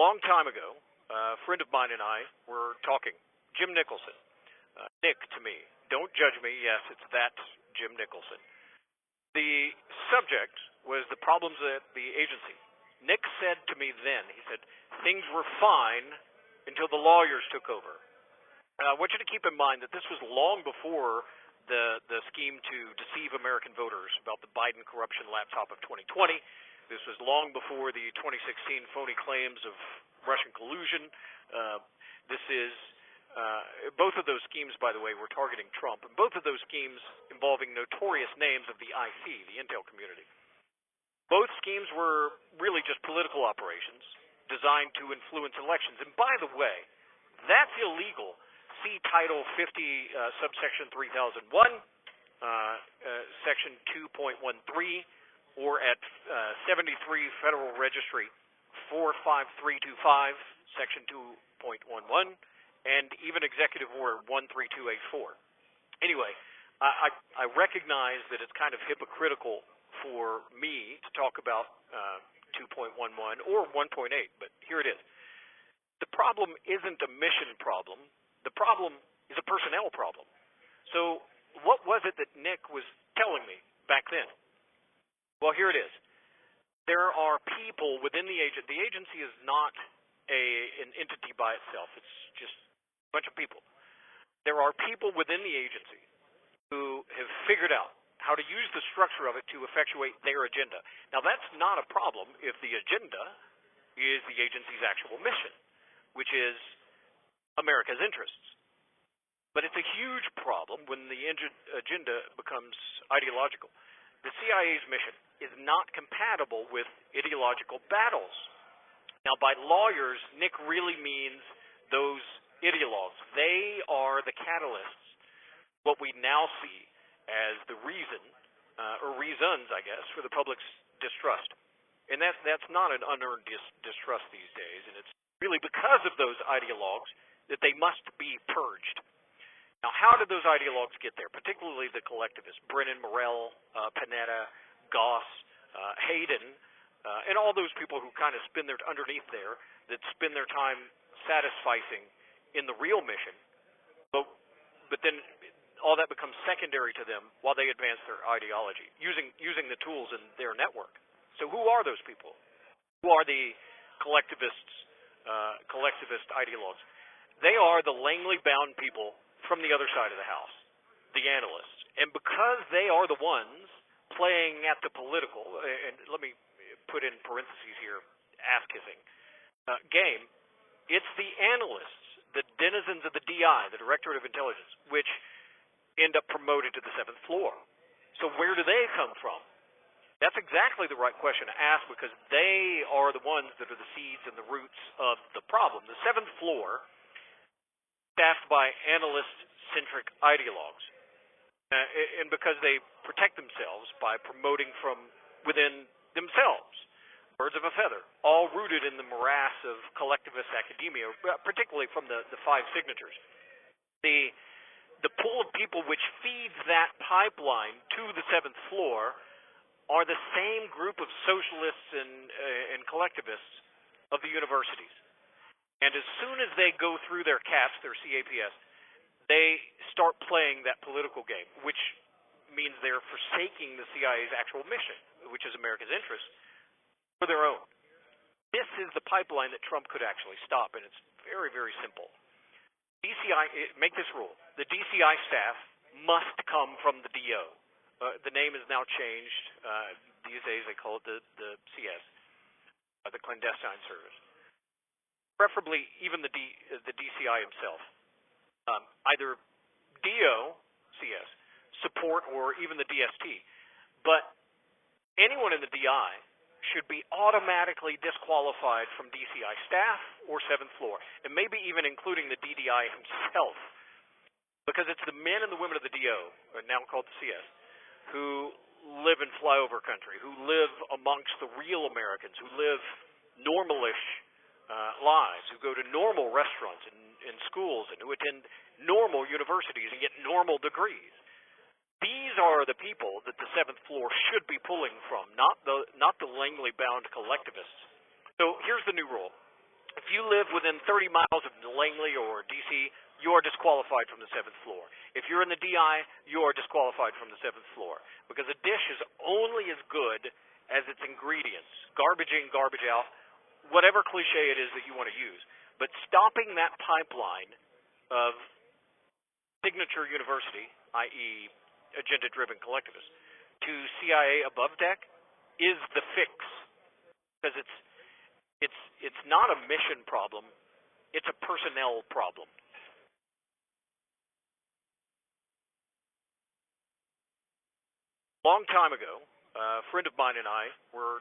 long time ago, a friend of mine and I were talking. Jim Nicholson. Nick to me. Don't judge me. Yes, it's that Jim Nicholson. The subject was the problems at the agency. Nick said to me then, he said, things were fine until the lawyers took over. I want you to keep in mind that this was long before the scheme to deceive American voters about the Biden corruption laptop of 2020. This was long before the 2016 phony claims of Russian collusion. Both of those schemes, by the way, were targeting Trump, and both of those schemes involving notorious names of the IC, the intel community. Both schemes were really just political operations designed to influence elections. And by the way, that's illegal. See Title 50, subsection 3001, section 2.13, or at 73 Federal Registry 45325, section 2.11, and even Executive Order 13284. Anyway, I recognize that it's kind of hypocritical for me to talk about 2.11 or 1.8, but here it is. The problem isn't a mission problem. The problem is a personnel problem. So what was it that Nick was telling me back then? Well, here it is. There are people within the agency. The agency is not an entity by itself. It's just a bunch of people. There are people within the agency who have figured out how to use the structure of it to effectuate their agenda. Now, that's not a problem if the agenda is the agency's actual mission, which is America's interests. But it's a huge problem when the agenda becomes ideological. The CIA's mission is not compatible with ideological battles. Now, by lawyers, Nick really means those ideologues. They are the catalysts, what we now see as the reason, or reasons, I guess, for the public's distrust. And that's not an unearned distrust these days, and it's really because of those ideologues that they must be purged. Now, how did those ideologues get there, particularly the collectivists, Brennan, Morell, Panetta, Goss, Hayden, and all those people who kind of spend their underneath there, that spend their time satisficing in the real mission, but then all that becomes secondary to them while they advance their ideology, using the tools in their network. So who are those people? Who are the collectivist ideologues? They are the Langley-bound people from the other side of the house, the analysts. And because they are the ones playing at the political, and let me put in parentheses here, ass-kissing, game, it's the analysts, the denizens of the DI, the Directorate of Intelligence, which end up promoted to the 7th floor. So where do they come from? That's exactly the right question to ask, because they are the ones that are the seeds and the roots of the problem. The 7th floor, staffed by analyst-centric ideologues, and because they protect themselves by promoting from within themselves, birds of a feather, all rooted in the morass of collectivist academia, particularly from the 5 signatures. The pool of people which feeds that pipeline to the 7th floor are the same group of socialists and collectivists of the universities. And as soon as they go through their CAPS, their CAPS, they start playing that political game, which means they're forsaking the CIA's actual mission, which is America's interest, for their own. This is the pipeline that Trump could actually stop, and it's very, very simple. Make this rule. The DCI staff must come from the DO. The name is now changed. These days they call it the CS, the clandestine service. Preferably even the DCI himself. Either DO, CS, support, or even the DST. But anyone in the DI should be automatically disqualified from DCI staff or 7th floor, and maybe even including the DDI himself, because it's the men and the women of the DO, now called the CS, who live in flyover country, who live amongst the real Americans, who live normalish lives, who go to normal restaurants and schools, and who attend normal universities and get normal degrees. These are the people that the 7th floor should be pulling from, not the Langley-bound collectivists. So here's the new rule. you live within 30 miles of Langley or D.C., you are disqualified from the 7th floor. If you're in the DI, you are disqualified from the 7th floor because a dish is only as good as its ingredients, garbage in, garbage out, whatever cliche it is that you want to use. But stopping that pipeline of signature university, i.e., agenda-driven collectivists, to CIA above deck is the fix because it's not a mission problem, it's a personnel problem. Long time ago, a friend of mine and I were